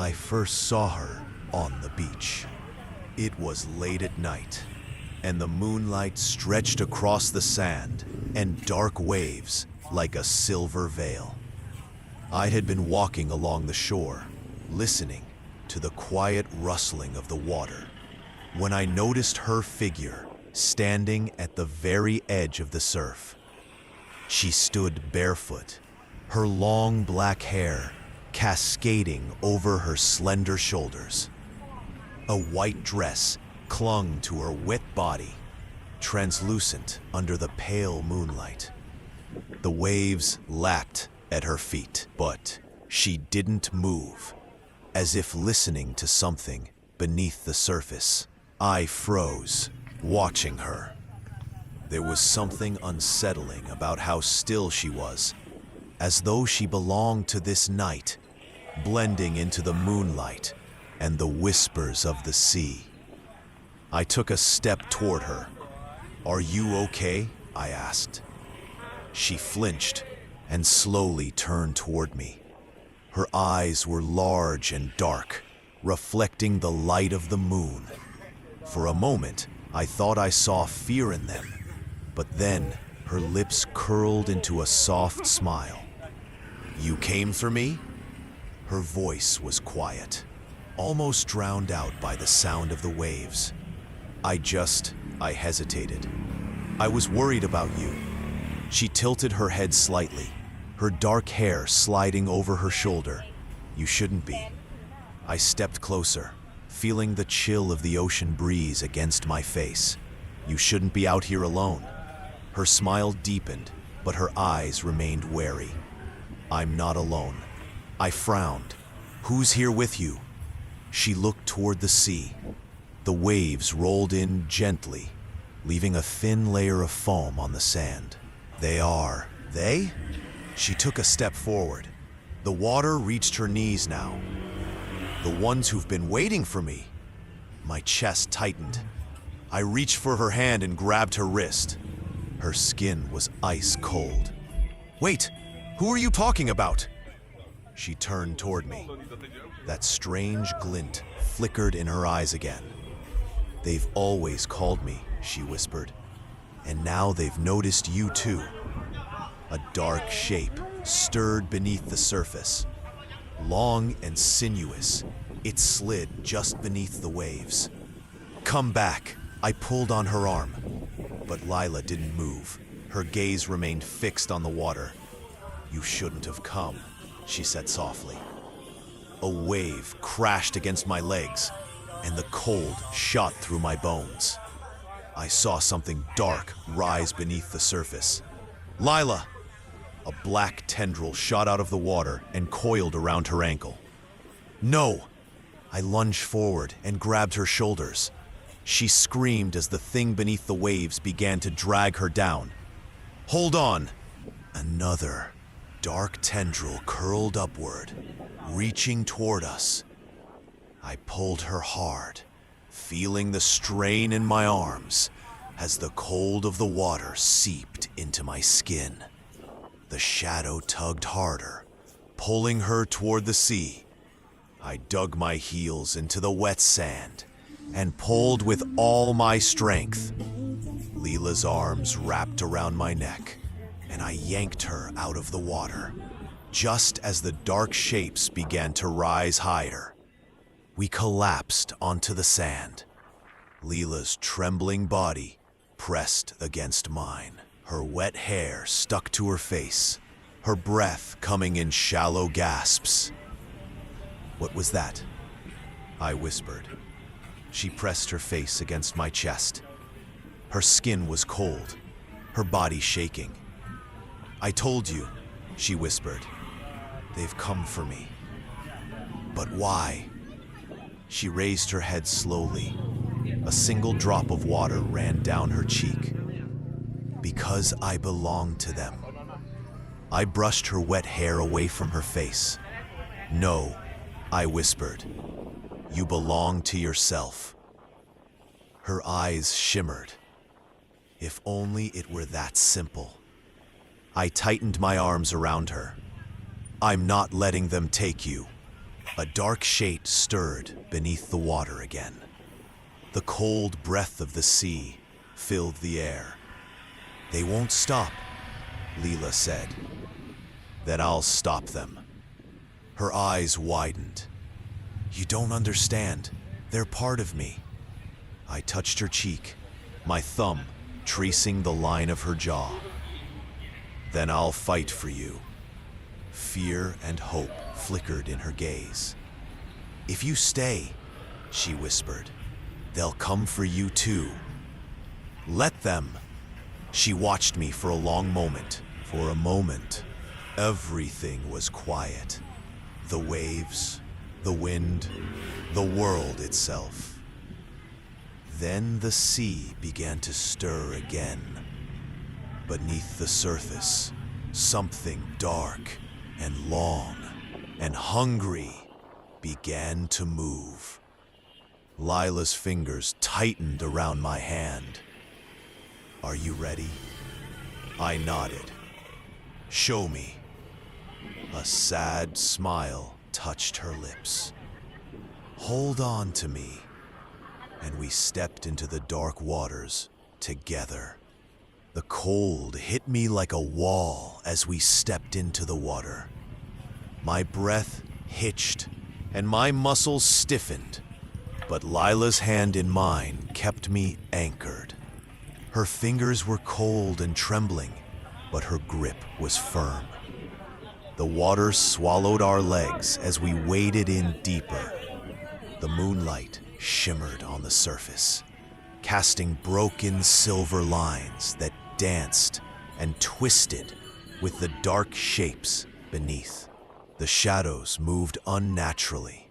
I first saw her on the beach. It was late at night, and the moonlight stretched across the sand and dark waves like a silver veil. I had been walking along the shore, listening to the quiet rustling of the water, when I noticed her figure standing at the very edge of the surf. She stood barefoot, her long black hair cascading over her slender shoulders. A white dress clung to her wet body, translucent under the pale moonlight. The waves lapped at her feet, but she didn't move, as if listening to something beneath the surface. I froze, watching her. There was something unsettling about how still she was, as though she belonged to this night, blending into the moonlight and the whispers of the sea. I took a step toward her. "Are you okay?" I asked. She flinched and slowly turned toward me. Her eyes were large and dark, reflecting the light of the moon. For a moment, I thought I saw fear in them, but then her lips curled into a soft smile. "You came for me?" Her voice was quiet, almost drowned out by the sound of the waves. I hesitated. "I was worried about you." She tilted her head slightly, her dark hair sliding over her shoulder. "You shouldn't be." I stepped closer, feeling the chill of the ocean breeze against my face. "You shouldn't be out here alone." Her smile deepened, but her eyes remained wary. "I'm not alone." I frowned. "Who's here with you?" She looked toward the sea. The waves rolled in gently, leaving a thin layer of foam on the sand. They? She took a step forward. The water reached her knees now. "The ones who've been waiting for me." My chest tightened. I reached for her hand and grabbed her wrist. Her skin was ice cold. "Wait, who are you talking about?" She turned toward me. That strange glint flickered in her eyes again. "They've always called me," she whispered. "And now they've noticed you too." A dark shape stirred beneath the surface. Long and sinuous, it slid just beneath the waves. "Come back." I pulled on her arm, but Lila didn't move. Her gaze remained fixed on the water. "You shouldn't have come," she said softly. A wave crashed against my legs, and the cold shot through my bones. I saw something dark rise beneath the surface. "Lila!" A black tendril shot out of the water and coiled around her ankle. "No!" I lunged forward and grabbed her shoulders. She screamed as the thing beneath the waves began to drag her down. "Hold on!" Another dark tendril curled upward, reaching toward us. I pulled her hard, feeling the strain in my arms as the cold of the water seeped into my skin. The shadow tugged harder, pulling her toward the sea. I dug my heels into the wet sand and pulled with all my strength. Leela's arms wrapped around my neck, and I yanked her out of the water, just as the dark shapes began to rise higher. We collapsed onto the sand. Leela's trembling body pressed against mine. Her wet hair stuck to her face, her breath coming in shallow gasps. "What was that?" I whispered. She pressed her face against my chest. Her skin was cold, her body shaking. "I told you," she whispered. "They've come for me." "But why?" She raised her head slowly. A single drop of water ran down her cheek. "Because I belong to them." I brushed her wet hair away from her face. "No," I whispered. "You belong to yourself." Her eyes shimmered. If only it were that simple. I tightened my arms around her. "I'm not letting them take you." A dark shape stirred beneath the water again. The cold breath of the sea filled the air. "They won't stop," Leela said. "Then I'll stop them." Her eyes widened. "You don't understand. They're part of me." I touched her cheek, my thumb tracing the line of her jaw. "Then I'll fight for you." Fear and hope flickered in her gaze. "If you stay," she whispered, "they'll come for you too." "Let them." She watched me for a long moment. For a moment, everything was quiet. The waves, the wind, the world itself. Then the sea began to stir again. Beneath the surface, something dark and long and hungry began to move. Lila's fingers tightened around my hand. "Are you ready?" I nodded. "Show me." A sad smile touched her lips. "Hold on to me." And we stepped into the dark waters together. The cold hit me like a wall as we stepped into the water. My breath hitched and my muscles stiffened, but Lila's hand in mine kept me anchored. Her fingers were cold and trembling, but her grip was firm. The water swallowed our legs as we waded in deeper. The moonlight shimmered on the surface, casting broken silver lines that danced and twisted with the dark shapes beneath. The shadows moved unnaturally,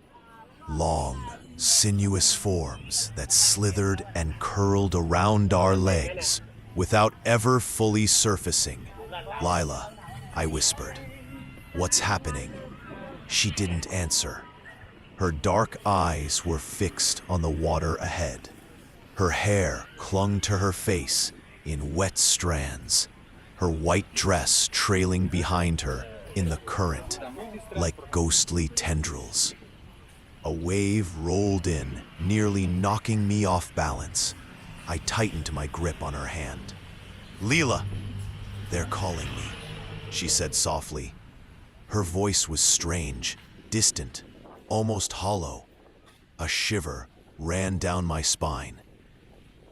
long, sinuous forms that slithered and curled around our legs without ever fully surfacing. "Lila," I whispered, "what's happening?" She didn't answer. Her dark eyes were fixed on the water ahead. Her hair clung to her face in wet strands, her white dress trailing behind her in the current like ghostly tendrils. A wave rolled in, nearly knocking me off balance. I tightened my grip on her hand. "Leela!" "They're calling me," she said softly. Her voice was strange, distant, almost hollow. A shiver ran down my spine.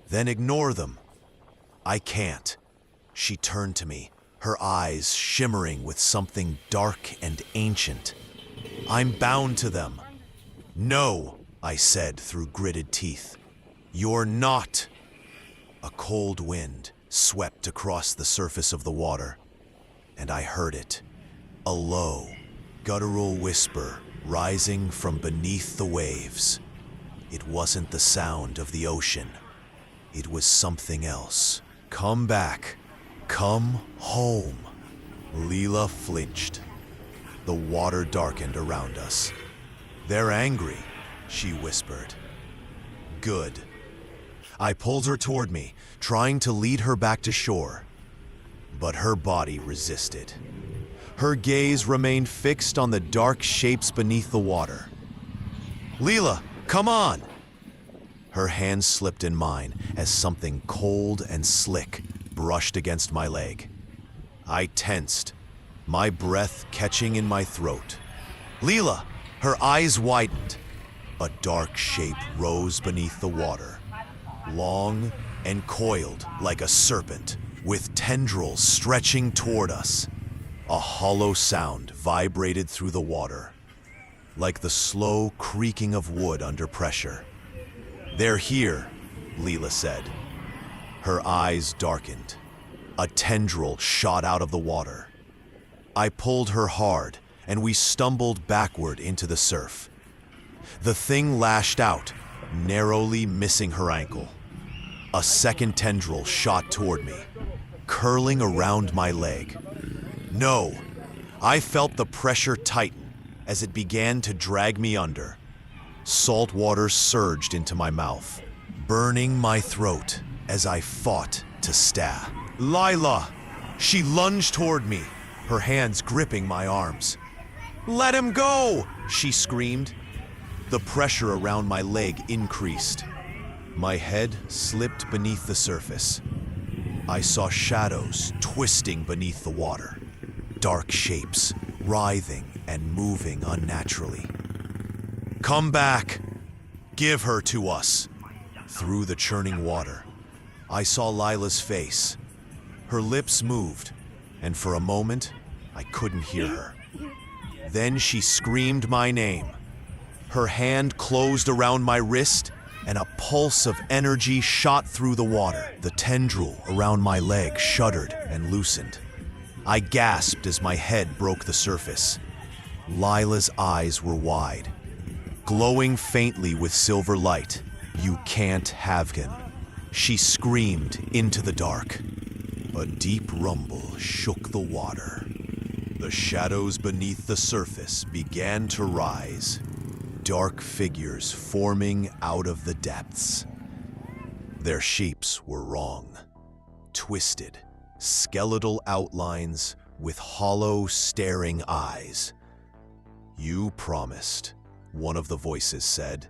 "Then ignore them." "I can't." She turned to me, her eyes shimmering with something dark and ancient. "I'm bound to them." "No," I said through gritted teeth. "You're not." A cold wind swept across the surface of the water, and I heard it. A low, guttural whisper rising from beneath the waves. It wasn't the sound of the ocean. It was something else. "Come back. Come home." Leela flinched. The water darkened around us. "They're angry," she whispered. "Good." I pulled her toward me, trying to lead her back to shore. But her body resisted. Her gaze remained fixed on the dark shapes beneath the water. "Leela, come on!" Her hand slipped in mine as something cold and slick brushed against my leg. I tensed, my breath catching in my throat. "Leela!" Her eyes widened. A dark shape rose beneath the water, long and coiled like a serpent, with tendrils stretching toward us. A hollow sound vibrated through the water, like the slow creaking of wood under pressure. "They're here," Leela said. Her eyes darkened. A tendril shot out of the water. I pulled her hard, and we stumbled backward into the surf. The thing lashed out, narrowly missing her ankle. A second tendril shot toward me, curling around my leg. No! I felt the pressure tighten as it began to drag me under. Salt water surged into my mouth, burning my throat as I fought to stay. "Lila!" She lunged toward me, her hands gripping my arms. Let him go! She screamed. The pressure around my leg increased. My head slipped beneath the surface. I saw shadows twisting beneath the water, dark shapes writhing and moving unnaturally. Come back! Give her to us! Through the churning water, I saw Lila's face. Her lips moved, and for a moment, I couldn't hear her. Then she screamed my name. Her hand closed around my wrist, and a pulse of energy shot through the water. The tendril around my leg shuddered and loosened. I gasped as my head broke the surface. Lila's eyes were wide, glowing faintly with silver light. You can't have him. She screamed into the dark. A deep rumble shook the water. The shadows beneath the surface began to rise, dark figures forming out of the depths. Their shapes were wrong, twisted, skeletal outlines with hollow, staring eyes. You promised, one of the voices said.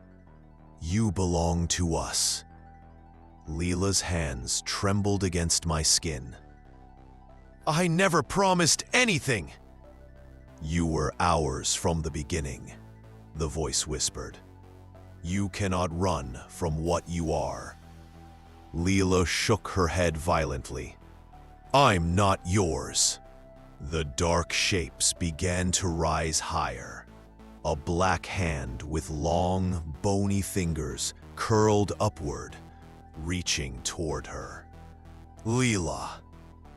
You belong to us. Leela's hands trembled against my skin. I never promised anything. You were ours from the beginning, the voice whispered. You cannot run from what you are. Leela shook her head violently. I'm not yours. The dark shapes began to rise higher. A black hand with long, bony fingers curled upward, reaching toward her. Leela.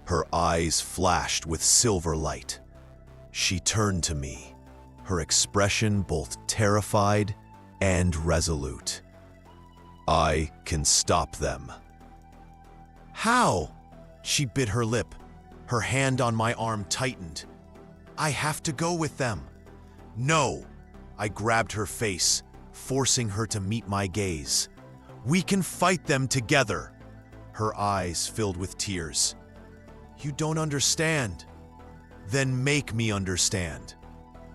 Her eyes flashed with silver light. She turned to me, her expression both terrified and resolute. I can stop them. How? She bit her lip. Her hand on my arm tightened. I have to go with them. No. I grabbed her face, forcing her to meet my gaze. We can fight them together. Her eyes filled with tears. You don't understand. Then make me understand.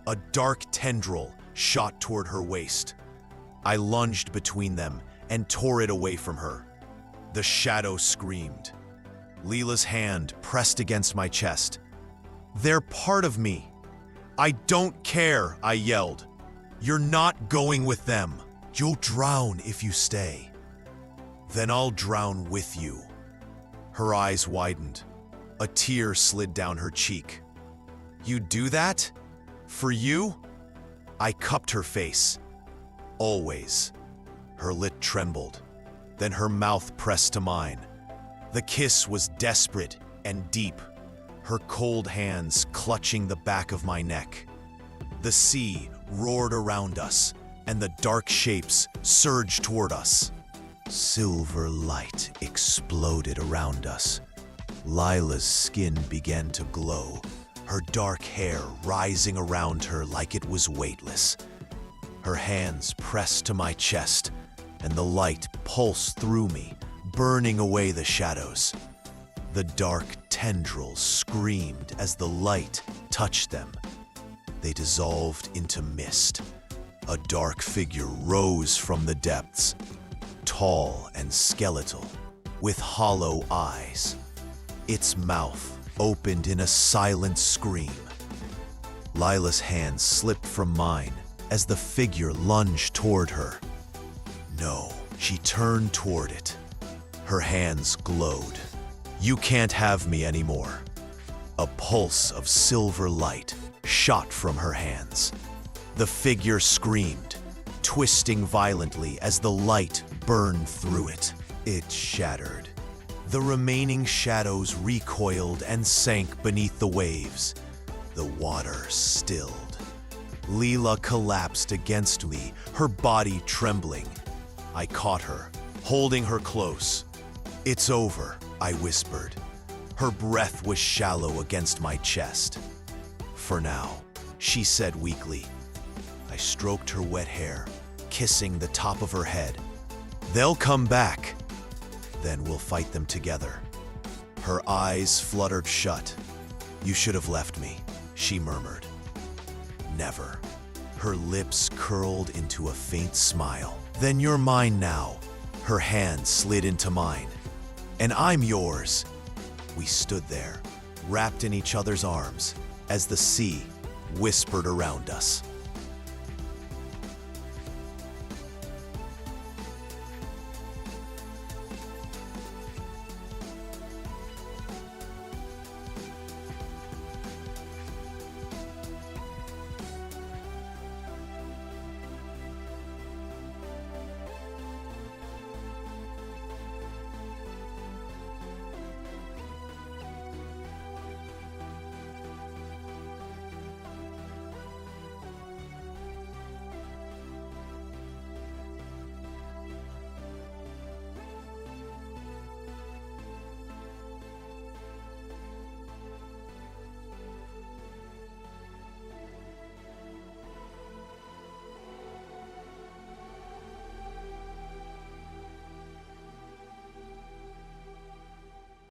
A dark tendril shot toward her waist. I lunged between them and tore it away from her. The shadow screamed. Leela's hand pressed against my chest. They're part of me. I don't care, I yelled. You're not going with them. You'll drown if you stay. Then I'll drown with you. Her eyes widened. A tear slid down her cheek. You'd do that? For you? I cupped her face. Always. Her lip trembled. Then her mouth pressed to mine. The kiss was desperate and deep, her cold hands clutching the back of my neck. The sea roared around us, and the dark shapes surged toward us. Silver light exploded around us. Lila's skin began to glow, her dark hair rising around her like it was weightless. Her hands pressed to my chest, and the light pulsed through me, burning away the shadows. The dark tendrils screamed as the light touched them. They dissolved into mist. A dark figure rose from the depths, tall and skeletal, with hollow eyes. Its mouth opened in a silent scream. Lila's hand slipped from mine as the figure lunged toward her. No, she turned toward it. Her hands glowed. You can't have me anymore. A pulse of silver light shot from her hands. The figure screamed, twisting violently as the light burned through it. It shattered. The remaining shadows recoiled and sank beneath the waves. The water stilled. Leela collapsed against me, her body trembling. I caught her, holding her close. It's over, I whispered. Her breath was shallow against my chest. For now, she said weakly. I stroked her wet hair, kissing the top of her head. They'll come back. Then we'll fight them together. Her eyes fluttered shut. You should have left me, she murmured. never. Her lips curled into a faint smile. Then you're mine now. Her hand slid into mine. And I'm yours. We stood there, wrapped in each other's arms, as the sea whispered around us.